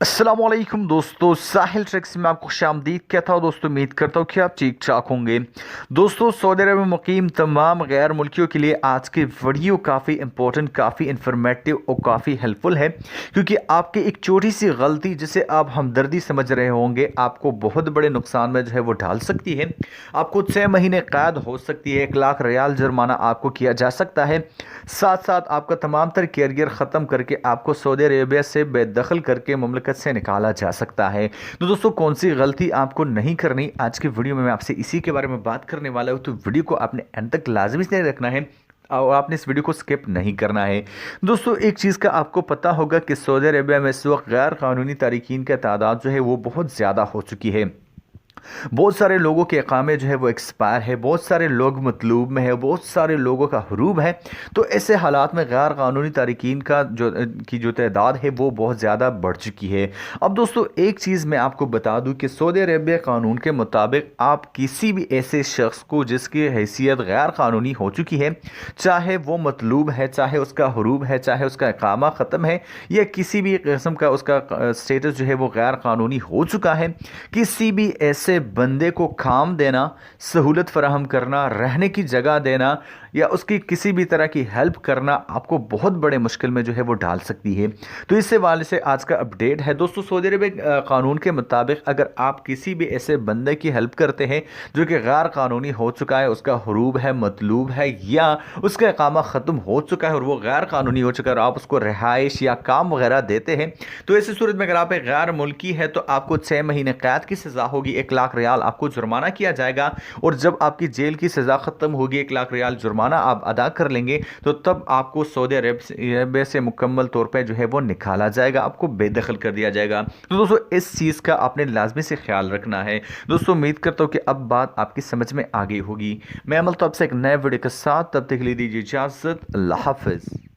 अस्सलामुअलैकुम दोस्तों, साहिल ट्रिक्स में आपको खुशामदीद कहता हूँ। दोस्तों उम्मीद करता हूँ कि आप ठीक ठाक होंगे। दोस्तों सऊदी अरब में मुकीम तमाम गैर मुल्कियों के लिए आज की वीडियो काफ़ी इंपॉर्टेंट, काफ़ी इंफॉर्मेटिव और काफ़ी हेल्पफुल है, क्योंकि आपकी एक छोटी सी गलती जिसे आप हमदर्दी समझ रहे होंगे आपको बहुत बड़े नुकसान में जो है वो डाल सकती है। आपको 6 महीने कैद हो सकती है, 1 लाख रियाल जुर्माना आपको किया जा सकता है, साथ साथ आपका तमाम तर कैरियर ख़त्म करके आपको सऊदी अरेबिया से बेदखल करके मुमलकत से निकाला जा सकता है। तो दोस्तों कौन सी गलती आपको नहीं करनी, आज की वीडियो में मैं आपसे इसी के बारे में बात करने वाला हूं। तो वीडियो को आपने एंड तक लाजमी से रखना है और आपने इस वीडियो को स्किप नहीं करना है। दोस्तों एक चीज़ का आपको पता होगा कि सऊदी अरेबिया में इस वक्त गैर कानूनी तारकीन की तादाद जो है वो बहुत ज़्यादा हो चुकी है। बहुत सारे लोगों के अकामे जो है वो एक्सपायर है, बहुत सारे लोग मतलूब में है, बहुत सारे लोगों का हरूब है। तो ऐसे हालात में गैर कानूनी तारकीन का जो तादाद है वो बहुत ज़्यादा बढ़ चुकी है। अब दोस्तों एक चीज़ मैं आपको बता दूं कि सऊदी अरेबिया कानून के मुताबिक आप किसी भी ऐसे शख्स को जिसकी हैसियत गैर कानूनी हो चुकी है, चाहे वो मतलूब है, चाहे उसका हरूब है, चाहे उसका अकामा ख़त्म है, या किसी भी किस्म का उसका स्टेटस जो है वो गैर कानूनी हो चुका है, किसी भी ऐसे बंदे को काम देना, सहूलत फराहम करना, रहने की जगह देना या उसकी किसी भी तरह की हेल्प करना आपको बहुत बड़े मुश्किल में जो है वो डाल सकती है। तो इस हवाले से आज का अपडेट है दोस्तों, सऊदी अरबिया कानून के मुताबिक अगर आप किसी भी ऐसे बंदे की हेल्प करते हैं जो कि गैर कानूनी हो चुका है, उसका हरूब है, मतलूब है, या उसका इकामा ख़त्म हो चुका है और वो गैर कानूनी हो चुका है और आप उसको रिहाइश या काम वगैरह देते हैं, तो ऐसी सूरत में अगर आप एक गैर मुल्की है तो आपको 6 महीने कैद की सज़ा होगी, 1 लाख रियाल आपको जुर्माना किया जाएगा, और जब आपकी जेल की सज़ा ख़त्म होगी, 1 लाख रियाल जुर्माना आप अदा कर लेंगे, तो तब आपको सऊदी अरेबिया से मुकम्मल तौर पे जो है वो निकाला जाएगा, आपको बेदखल कर दिया जाएगा। तो दोस्तों इस चीज़ का आपने लाजमी से ख्याल रखना है। दोस्तों उम्मीद करता हूँ कि अब बात आपकी समझ में आ गई होगी। मैं अमल तो आपसे एक नए वीडियो के साथ, तब तक के लिए दीजिए इजाज़त। अल्लाह हाफ़िज़।